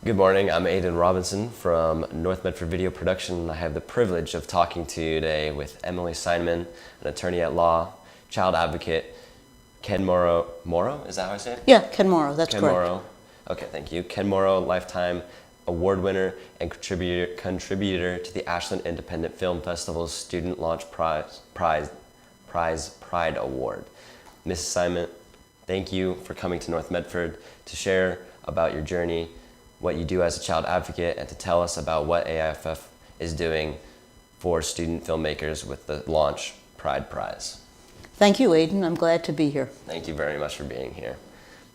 Good morning, I'm Aiden Robinson from North Medford Video Production. I have the privilege of talking to you today with Emily Steinman, an attorney at law, child advocate, Ken Morrow. Morrow, is that how I say it? Yeah, Ken Morrow, that's Ken correct. Morrow. Okay, thank you. Ken Morrow, Lifetime Award winner and contributor to the Ashland Independent Film Festival's Student Launch Pride Award. Mrs. Steinman, thank you for coming to North Medford to share about your journey, what you do as a child advocate, and to tell us about what AIFF is doing for student filmmakers with the Launch Pride Prize. Thank you, Aiden. I'm glad to be here. Thank you very much for being here.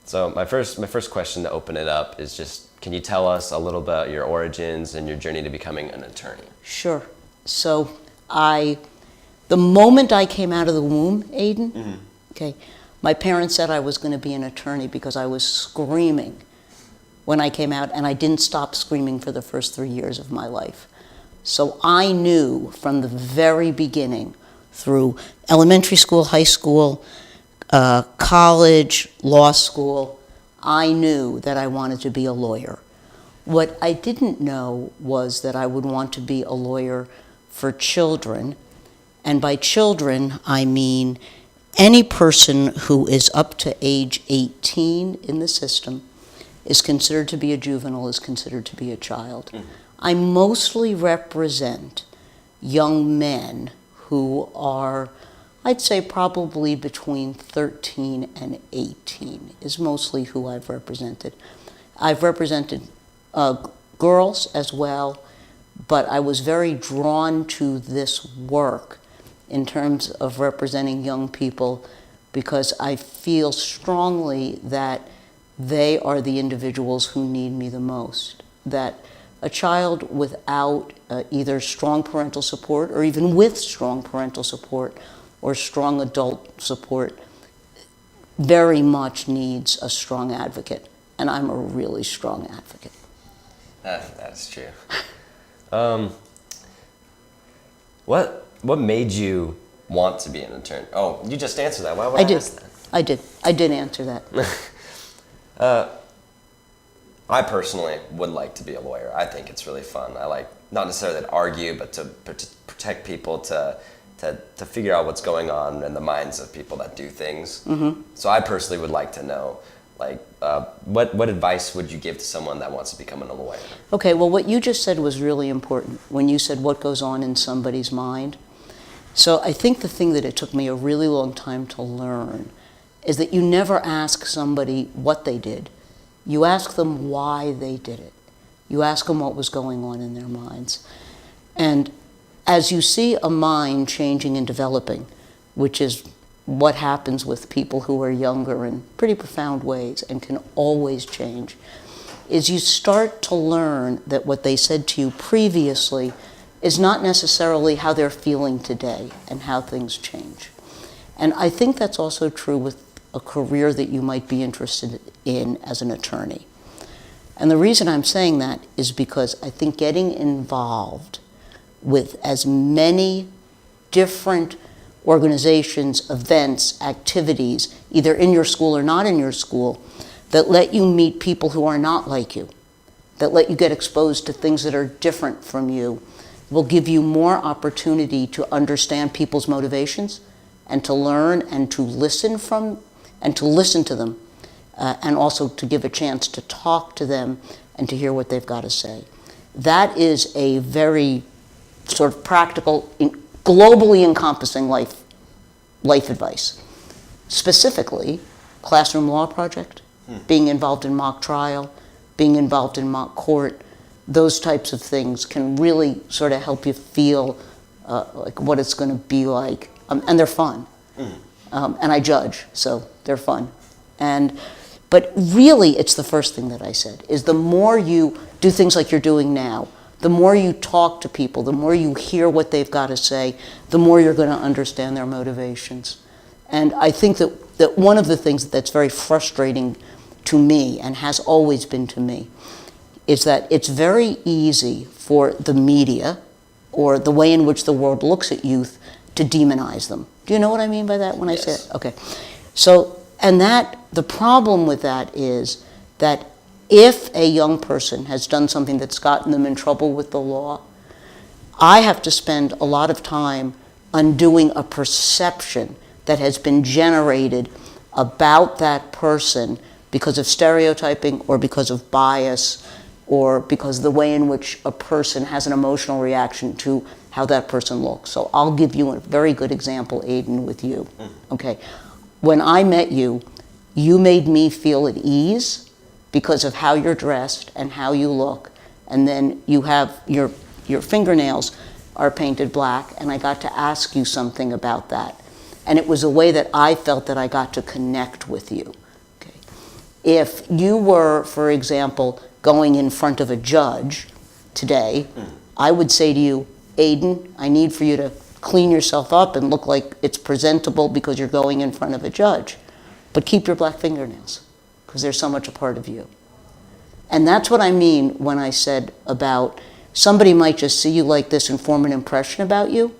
So my first question to open it up is just, can you tell us a little about your origins and your journey to becoming an attorney? Sure. So the moment I came out of the womb, Aiden, okay, my parents said I was going to be an attorney because I was screaming when I came out, and I didn't stop screaming for the first 3 years of my life. So I knew from the very beginning, through elementary school, high school, college, law school, I knew that I wanted to be a lawyer. What I didn't know was that I would want to be a lawyer for children, and by children I mean any person who is up to age 18 in the system is considered to be a juvenile, is considered to be a child. I mostly represent young men who are, I'd say probably between 13 and 18 is mostly who I've represented. I've represented girls as well, but I was very drawn to this work in terms of representing young people because I feel strongly that they are the individuals who need me the most. That a child without either strong parental support or even with strong parental support or strong adult support very much needs a strong advocate. And I'm a really strong advocate. That's true. What made you want to be an attorney? Oh, you just answered that. Why would I ask that? I did answer that. I personally would like to be a lawyer. I think it's really fun. I like not necessarily to argue, but to protect people, to figure out what's going on in the minds of people that do things. So I personally would like to know, like, what advice would you give to someone that wants to become a lawyer? Okay, well, what you just said was really important when you said what goes on in somebody's mind. So I think the thing that it took me a really long time to learn is that you never ask somebody what they did. You ask them why they did it. You ask them what was going on in their minds. And as you see a mind changing and developing, which is what happens with people who are younger in pretty profound ways and can always change, is you start to learn that what they said to you previously is not necessarily how they're feeling today and how things change. And I think that's also true with a career that you might be interested in as an attorney. And the reason I'm saying that is because I think getting involved with as many different organizations, events, activities, either in your school or not in your school, that let you meet people who are not like you, that let you get exposed to things that are different from you, will give you more opportunity to understand people's motivations and to learn and to listen to them, and also to give a chance to talk to them and to hear what they've got to say. That is a very sort of practical, globally encompassing life advice. Specifically, classroom law project, being involved in mock trial, being involved in mock court, those types of things can really sort of help you feel like what it's going to be like, and they're fun. And I judge, so they're fun. But really, it's the first thing that I said, is the more you do things like you're doing now, the more you talk to people, the more you hear what they've got to say, the more you're going to understand their motivations. And I think that one of the things that's very frustrating to me, and has always been to me, is that it's very easy for the media, or the way in which the world looks at youth, to demonize them. Do you know what I mean by that when I say it? Okay. So, and the problem with that is that if a young person has done something that's gotten them in trouble with the law, I have to spend a lot of time undoing a perception that has been generated about that person because of stereotyping or because of bias or because of the way in which a person has an emotional reaction to how that person looks. So I'll give you a very good example, Aiden, with you. Okay. When I met you, you made me feel at ease because of how you're dressed and how you look. And then you have your fingernails are painted black, and I got to ask you something about that. And it was a way that I felt that I got to connect with you. Okay. If you were, for example, going in front of a judge today, I would say to you, Aiden, I need for you to clean yourself up and look like it's presentable because you're going in front of a judge. But keep your black fingernails, because they're so much a part of you. And that's what I mean when I said about somebody might just see you like this and form an impression about you,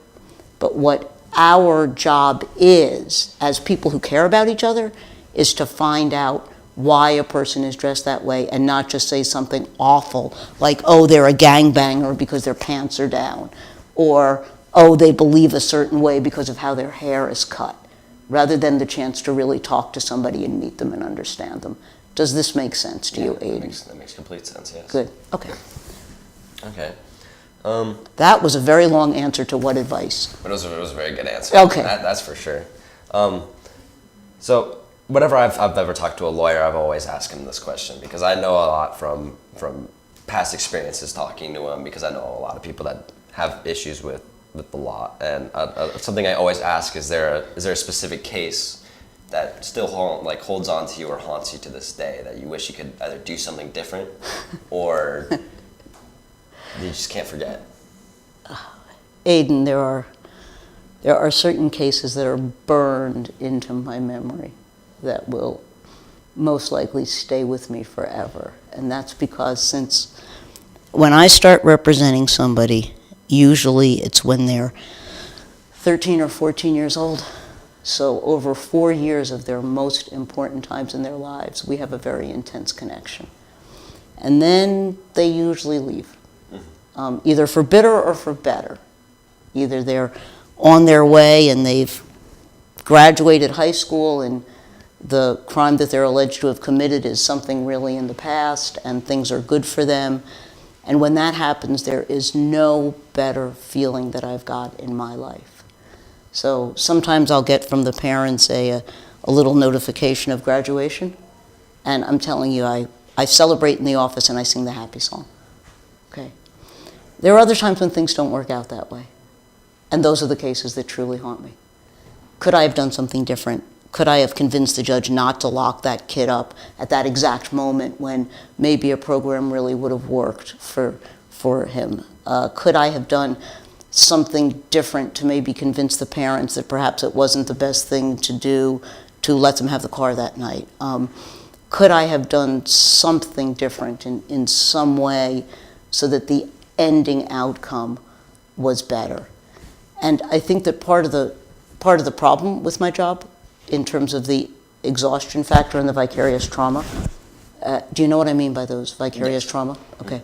but what our job is, as people who care about each other, is to find out why a person is dressed that way and not just say something awful like, oh, they're a gangbanger because their pants are down, or, oh, they believe a certain way because of how their hair is cut, rather than the chance to really talk to somebody and meet them and understand them. Does this make sense to you, Aiden? That makes complete sense, yes. Good. Okay. Okay. That was a very long answer to what advice? But it was a very good answer. Okay. That's for sure. So whenever I've ever talked to a lawyer, I've always asked him this question because I know a lot from past experiences talking to him, because I know a lot of people that have issues with the law. And something I always ask, is there a specific case that still holds on to you or haunts you to this day that you wish you could either do something different or you just can't forget? Aiden, there are certain cases that are burned into my memory that will most likely stay with me forever. And that's because since when I start representing somebody, usually it's when they're 13 or 14 years old. So over 4 years of their most important times in their lives, we have a very intense connection. And then they usually leave, either for bitter or for better. Either they're on their way and they've graduated high school and the crime that they're alleged to have committed is something really in the past and things are good for them. And when that happens, there is no better feeling that I've got in my life. So sometimes I'll get from the parents a little notification of graduation, and I'm telling you, I celebrate in the office and I sing the happy song. Okay. There are other times when things don't work out that way, and those are the cases that truly haunt me. Could I have done something different? Could I have convinced the judge not to lock that kid up at that exact moment when maybe a program really would have worked for him? Could I have done something different to maybe convince the parents that perhaps it wasn't the best thing to do to let them have the car that night? Could I have done something different in some way so that the ending outcome was better? And I think that part of the problem with my job, in terms of the exhaustion factor and the vicarious trauma, do you know what I mean by those vicarious trauma? Okay.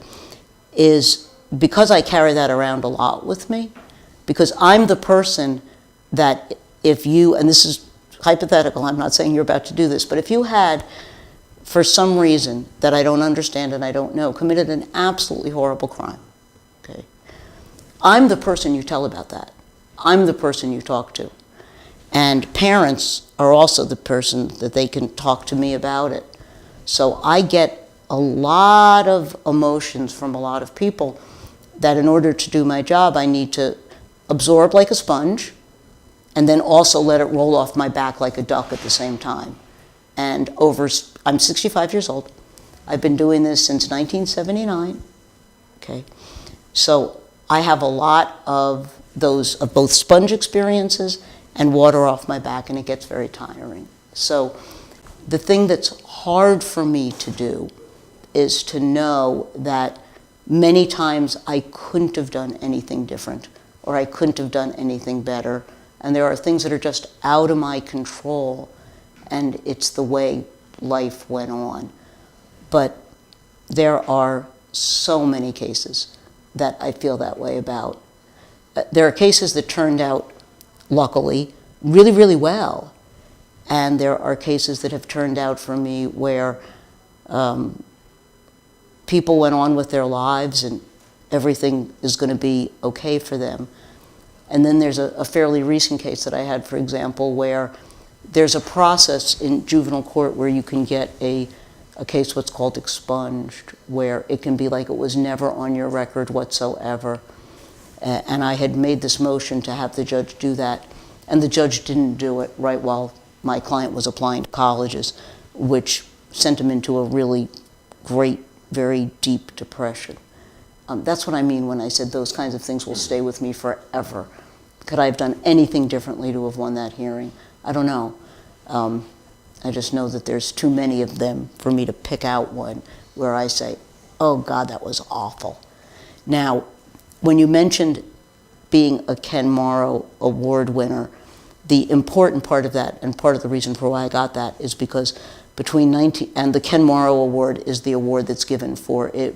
Is because I carry that around a lot with me, because I'm the person that if you, and this is hypothetical, I'm not saying you're about to do this, but if you had, for some reason that I don't understand and I don't know, committed an absolutely horrible crime, okay, I'm the person you tell about that. I'm the person you talk to. And parents are also the person that they can talk to me about it. So I get a lot of emotions from a lot of people that in order to do my job, I need to absorb like a sponge and then also let it roll off my back like a duck at the same time. And I'm 65 years old. I've been doing this since 1979, okay? So I have a lot of those, of both sponge experiences and water off my back, and it gets very tiring. So the thing that's hard for me to do is to know that many times I couldn't have done anything different, or I couldn't have done anything better, and there are things that are just out of my control, and it's the way life went on. But there are so many cases that I feel that way about. There are cases that turned out, luckily, really, really well. And there are cases that have turned out for me where people went on with their lives and everything is going to be okay for them. And then there's a fairly recent case that I had, for example, where there's a process in juvenile court where you can get a case what's called expunged, where it can be like it was never on your record whatsoever. And I had made this motion to have the judge do that, and the judge didn't do it right while my client was applying to colleges, which sent him into a really great, very deep depression. That's what I mean when I said those kinds of things will stay with me forever. Could I have done anything differently to have won that hearing? I don't know. I just know that there's too many of them for me to pick out one where I say, oh God, that was awful. Now, when you mentioned being a Ken Morrow Award winner, the important part of that, and part of the reason for why I got that, is because between and the Ken Morrow Award is the award that's given for a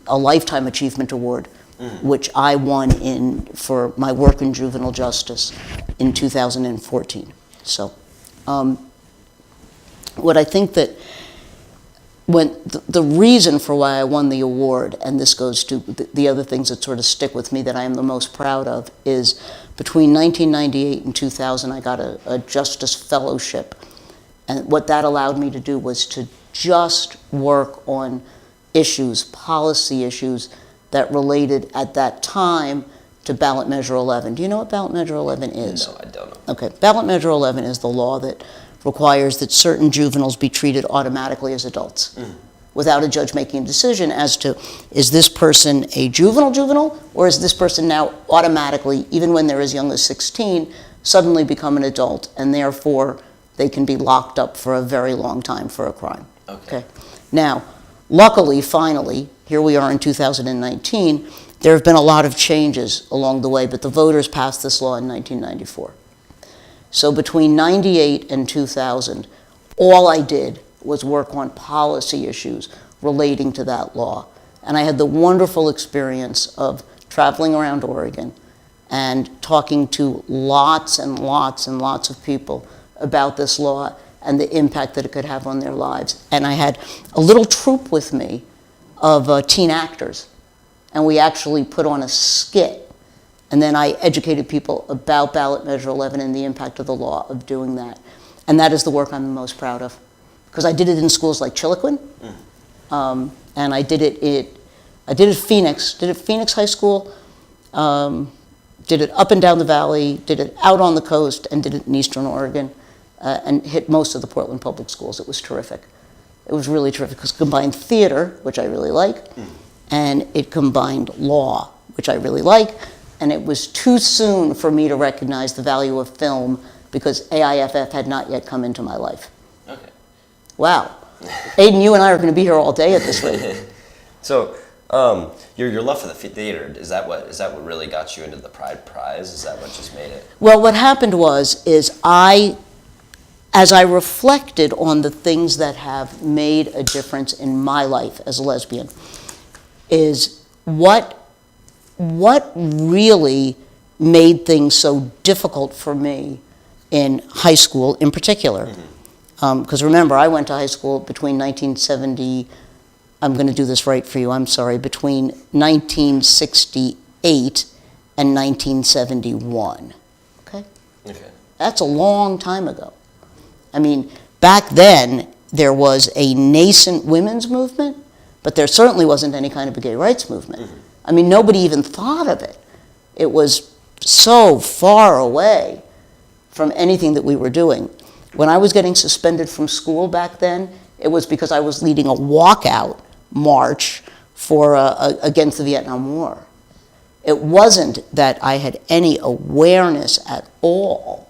Lifetime Achievement Award, which I won for my work in juvenile justice in 2014. So, what I think that the reason for why I won the award, and this goes to the other things that sort of stick with me that I am the most proud of, is between 1998 and 2000, I got a Justice Fellowship. And what that allowed me to do was to just work on issues, policy issues, that related at that time to Ballot Measure 11. Do you know what Ballot Measure 11 is? No, I don't know. Okay, Ballot Measure 11 is the law that requires that certain juveniles be treated automatically as adults without a judge making a decision as to, is this person a juvenile, or is this person now automatically, even when they're as young as 16, suddenly become an adult, and therefore they can be locked up for a very long time for a crime. Okay. Now, luckily, finally, here we are in 2019, there have been a lot of changes along the way, but the voters passed this law in 1994. So between 98 and 2000, all I did was work on policy issues relating to that law. And I had the wonderful experience of traveling around Oregon and talking to lots and lots and lots of people about this law and the impact that it could have on their lives. And I had a little troupe with me of teen actors, and we actually put on a skit. And then I educated people about Ballot Measure 11 and the impact of the law of doing that. And that is the work I'm the most proud of. Because I did it in schools like Chiloquin, and I did it at Phoenix High School, did it up and down the valley, did it out on the coast, and did it in Eastern Oregon, and hit most of the Portland public schools. It was terrific. It was really terrific because it combined theater, which I really like, and it combined law, which I really like, and it was too soon for me to recognize the value of film because AIFF had not yet come into my life. Okay. Wow. Aiden, you and I are going to be here all day at this rate. So, your love for the theater, is that what really got you into the Pride Prize? Is that what just made it? Well, what happened is as I reflected on the things that have made a difference in my life as a lesbian, is what really made things so difficult for me in high school in particular. Because remember, I went to high school between 1970, I'm going to do this right for you, I'm sorry, between 1968 and 1971. Okay? Okay. That's a long time ago. I mean, back then, there was a nascent women's movement, but there certainly wasn't any kind of a gay rights movement. I mean, nobody even thought of it. It was so far away from anything that we were doing. When I was getting suspended from school back then, it was because I was leading a walkout march against the Vietnam War. It wasn't that I had any awareness at all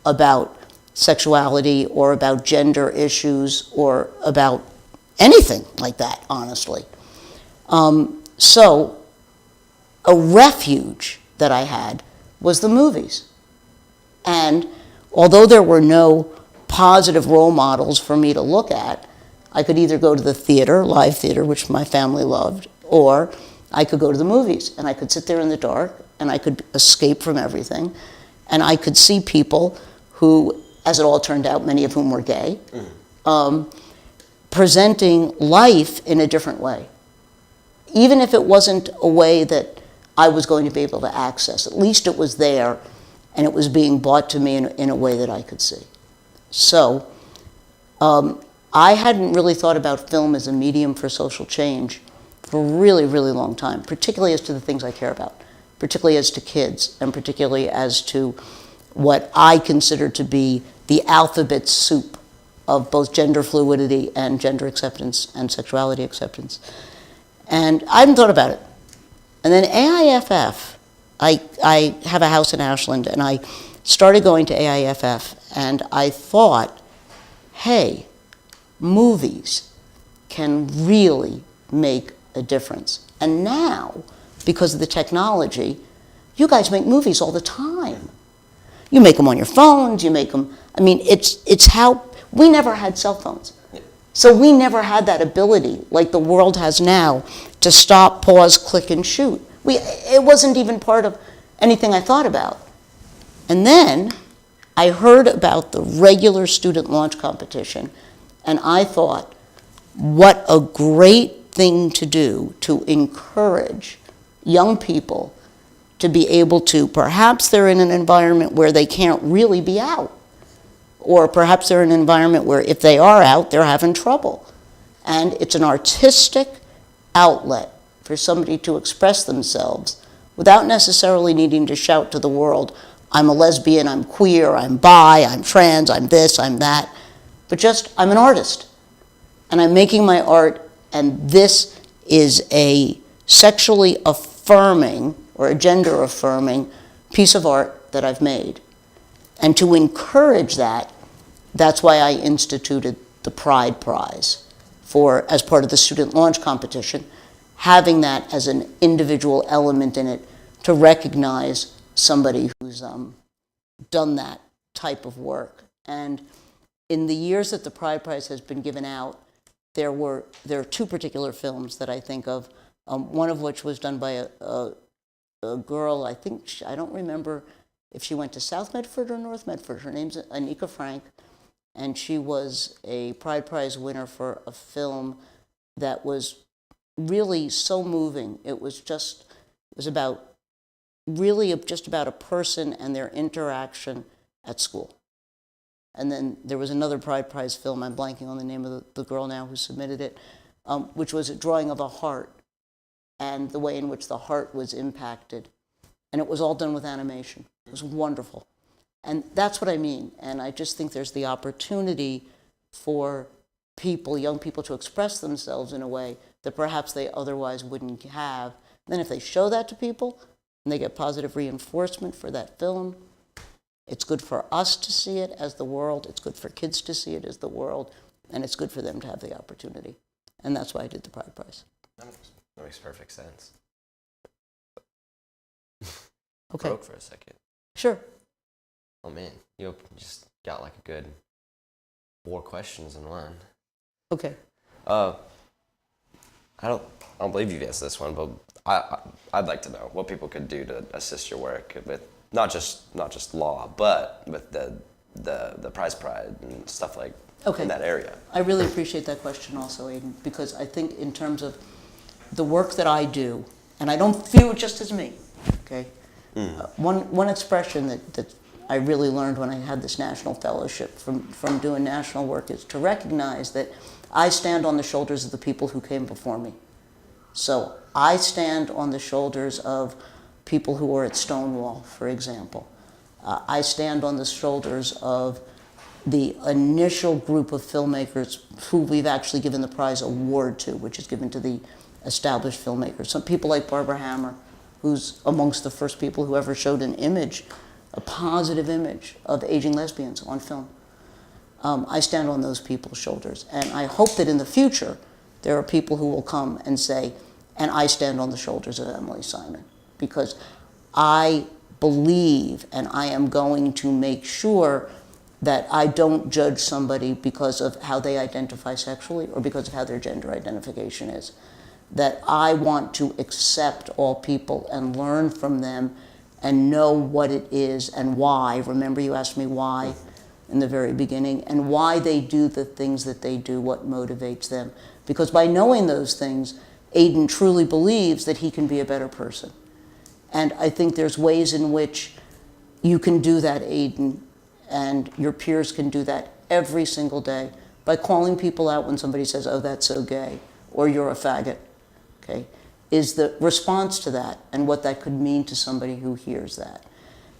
about sexuality or about gender issues or about anything like that, honestly. So a refuge that I had was the movies. And although there were no positive role models for me to look at, I could either go to the theater, live theater, which my family loved, or I could go to the movies, and I could sit there in the dark, and I could escape from everything, and I could see people who, as it all turned out, many of whom were gay, presenting life in a different way. Even if it wasn't a way that I was going to be able to access, at least it was there, and it was being brought to me in a way that I could see. So, I hadn't really thought about film as a medium for social change for a really, really long time, particularly as to the things I care about, particularly as to kids, and particularly as to what I consider to be the alphabet soup of both gender fluidity and gender acceptance and sexuality acceptance. And I hadn't thought about it. And then AIFF, I have a house in Ashland, and I started going to AIFF, and I thought, hey, movies can really make a difference. And now, because of the technology, you guys make movies all the time. You make them on your phones, you make them, I mean, it's how, we never had cell phones. So we never had that ability, like the world has now, to stop, pause, click, and shoot. It wasn't even part of anything I thought about. And then I heard about the regular student launch competition, and I thought, what a great thing to do to encourage young people to be able to, perhaps they're in an environment where they can't really be out, or perhaps they're in an environment where if they are out, they're having trouble. And it's an artistic outlet for somebody to express themselves without necessarily needing to shout to the world, I'm a lesbian, I'm queer, I'm bi, I'm trans, I'm this, I'm that, but just, I'm an artist. And I'm making my art, and this is a sexually affirming or a gender affirming piece of art that I've made. And to encourage that, that's why I instituted the Pride Prize as part of the student launch competition, having that as an individual element in it to recognize somebody who's done that type of work. And in the years that the Pride Prize has been given out, there are two particular films that I think of, one of which was done by a girl, I don't remember if she went to South Medford or North Medford. Her name's Anika Frank, and she was a Pride Prize winner for a film that was really so moving. It was about a person and their interaction at school. And then there was another Pride Prize film, I'm blanking on the name of the girl now who submitted it, which was a drawing of a heart and the way in which the heart was impacted. And it was all done with animation. It was wonderful. And that's what I mean. And I just think there's the opportunity for people, young people, to express themselves in a way that perhaps they otherwise wouldn't have. And then if they show that to people and they get positive reinforcement for that film, it's good for us to see it as the world, it's good for kids to see it as the world, and it's good for them to have the opportunity. And that's why I did the Pride Prize. That makes perfect sense. Okay. Broke for a second. Sure. Oh man, you just got like a good 4 questions in one. Okay. I don't believe you've answered this one, but I'd like to know what people could do to assist your work with not just law, but with the prize pride and stuff like in that area. I really appreciate that question also, Aiden, because I think in terms of the work that I do, and I don't view it just as me, okay? One expression that I really learned when I had this national fellowship from doing national work is to recognize that I stand on the shoulders of the people who came before me. So I stand on the shoulders of people who were at Stonewall, for example. I stand on the shoulders of the initial group of filmmakers who we've actually given the prize award to, which is given to the established filmmakers. Some people like Barbara Hammer, who's amongst the first people who ever showed an image, a positive image of aging lesbians on film. I stand on those people's shoulders. And I hope that in the future, there are people who will come and say, and I stand on the shoulders of Emily Simon, because I believe and I am going to make sure that I don't judge somebody because of how they identify sexually or because of how their gender identification is. That I want to accept all people and learn from them and know what it is and why. Remember you asked me why in the very beginning, and why they do the things that they do, what motivates them. Because by knowing those things, Aiden truly believes that he can be a better person. And I think there's ways in which you can do that, Aiden, and your peers can do that every single day by calling people out when somebody says, oh, that's so gay, or you're a faggot, okay, is the response to that and what that could mean to somebody who hears that.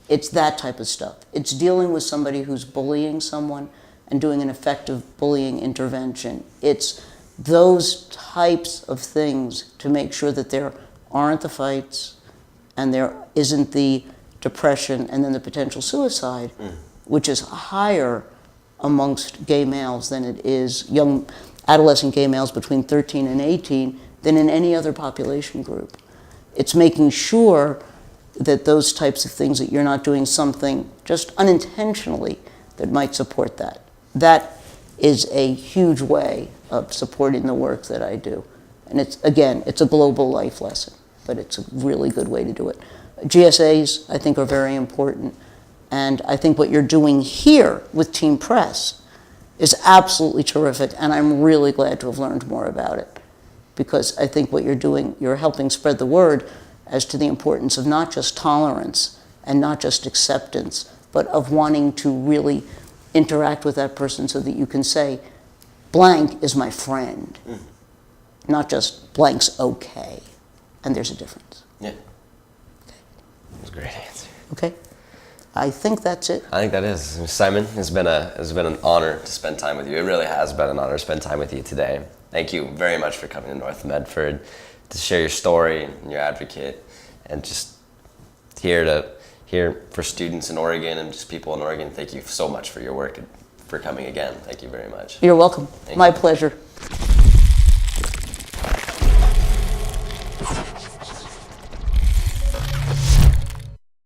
It's that type of stuff. It's dealing with somebody who's bullying someone and doing an effective bullying intervention. It's those types of things to make sure that there aren't the fights and there isn't the depression and then the potential suicide, which is higher amongst gay males than it is young adolescent gay males between 13 and 18 than in any other population group. It's making sure that those types of things, that you're not doing something just unintentionally that might support that. That is a huge way of supporting the work that I do. And it's, again, it's a global life lesson, but it's a really good way to do it. GSAs, I think, are very important. And I think what you're doing here with Team Press is absolutely terrific, and I'm really glad to have learned more about it. Because I think what you're doing, you're helping spread the word as to the importance of not just tolerance and not just acceptance, but of wanting to really interact with that person so that you can say, blank is my friend, not just blank's okay. And there's a difference. Yeah. That's a great answer. Okay. I think that's it. I think that is. Simon, it's been an honor to spend time with you. It really has been an honor to spend time with you today. Thank you very much for coming to North Medford to share your story and your advocate, and just here for students in Oregon and just people in Oregon. Thank you so much for your work and for coming again. Thank you very much. You're welcome. My pleasure.